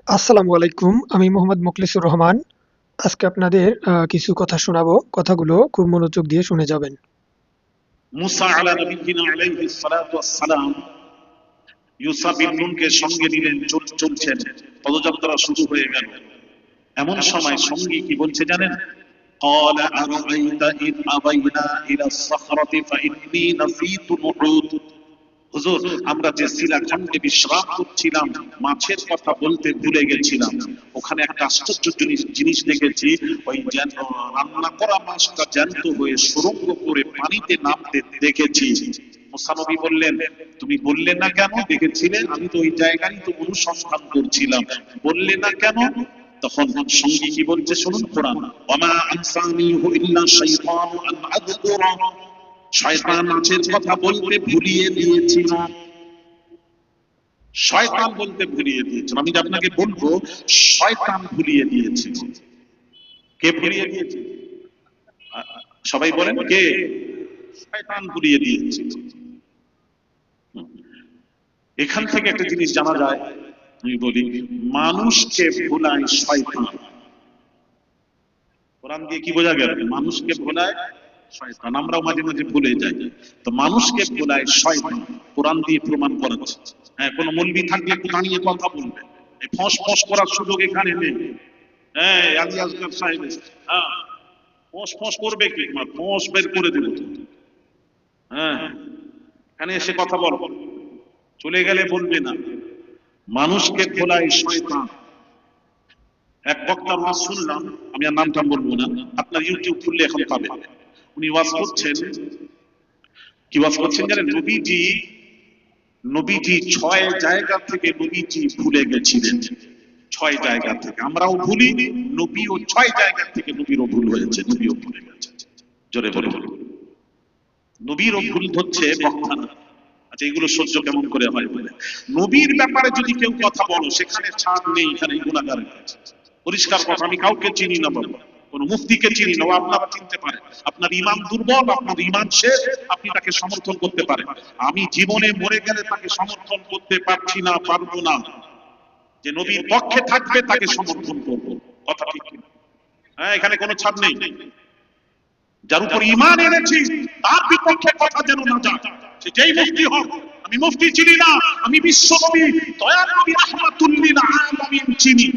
আসসালামু আলাইকুম। আমি মোহাম্মদ মুখলিসুর রহমান। আজকে আপনাদের কিছু কথা শোনাবো। কথাগুলো খুব মনোযোগ দিয়ে শুনে যাবেন। মুসা আলা নবীনা আলাইহিস সালাতু ওয়াস সালাম ইউসা বিন নুনকে সঙ্গে নিলেন, চলছেন, পদযাত্রা শুরু হয়ে গেল। এমন সময় সঙ্গী কি বলছে জানেন? قال أرأيت إذ أوينا إلى الصخرة فإني نسيت الوعود। হুজুর, আমরা যে শিলাখণ্ডে বিশ্রাম করছিলাম, মাছের কথা বলতে ভুলে গেছিলাম। ওখানে একটা আশ্চর্য জিনিস দেখেছি। ওই রান্না করা মাছটা জ্যান্ত হয়ে সুরঙ্গ করে পানিতে নামতে দেখেছি। মুসা নবী বললেন, তুমি বললে না কেন দেখেছিলে? আমি তো ওই জায়গায় তো অনুসন্ধান করছিলাম, বললে না কেন? তখন সঙ্গী কি বলছে শুনুন, কোরআন, ওয়ামা আনসানিহু ইল্লা শাইতানু আন আযকুরা। শয়তান মাছের কথা বলতে ভুলিয়ে দিয়েছিল। শয়তান বলতে ভুলিয়ে দিয়েছিল। আমি যে আপনাকে বলবো, শয়তান ভুলিয়ে দিয়েছিল। কে ভুলিয়ে দিয়েছে? সবাই বলেন, কে? শয়তান ভুলিয়ে দিয়েছিল। এখান থেকে একটা জিনিস জানা যায়, আমি বলি, মানুষকে ভুলায় শয়তান। কোরআন দিয়ে কি বোঝা গেল? মানুষকে ভুলায় শয়তান। আমরাও মাঝে মাঝে ভুলে যাই। তো মানুষকে ভুলায় শয়তান, কোরআন দিয়ে প্রমাণ করা হচ্ছে। হ্যাঁ, কোন মৌলবি থাকলে কোথা নিয়ে কথা বলবে, এই ফস ফস করার সুযোগ এখানে নেই। হ্যাঁ, আলী আসগর সাহেব, হ্যাঁ, ফস ফস করবে কি? ফস বের করে দেব। হ্যাঁ, এখানে এসে কথা বল, চলে গেলে বলবে না। মানুষকে ভোলায় শয়তান। এক বক্তার ওয়াজ শুনলাম, আমি আর নামটা বলবো না, আপনার ইউটিউব খুললে এখন পাবেন। উনি ওয়াজ করছেন, কি ওয়াজ করছেন জানেন? নবীজি 6 জায়গা থেকে নবীজি ভুলে গেছিলেন। 6 জায়গা থেকে আমরাও ভুলি, নবীও 6 জায়গা থেকে নবীরও ভুল হয়েছে, নবীও ভুলে গেছে। জোরে বলে বলে, নবীরও ভুল ধরছে বক্তা না। আচ্ছা, এগুলো সহ্য কেমন করে হয় বলে? নবীর ব্যাপারে যদি কেউ কথা বলো, সেখানে ছাড় নেই, এখানে গুনাহগারের কাছে। পরিষ্কার কথা, আমি কাউকে চিনি না বাবা, কোন মুফতিকে চিনি না, আপনারা চিনতে পারেন। আপনার ইমান দুর্বল, আপনার ইমান শেষ, আপনি তাকে সমর্থন করতে পারেন। আমি জীবনে মরে গেলে তাকে সমর্থন করতে পারছি না, পারবো না। যে নবীর পক্ষে থাকবে তাকে সমর্থন করবো। কথা ঠিক কিনা? হ্যাঁ, এখানে কোনো ছাড় নেই। যার উপর ঈমান এনেছি তার বিপক্ষে কথা যেন না যায়, সে যেই মুফতি হোক। আমি মুফতি চিনি না, আমি বিশ্ব নবী দয়াল নবী রাহমাতুল লিল আলামিন চিনি।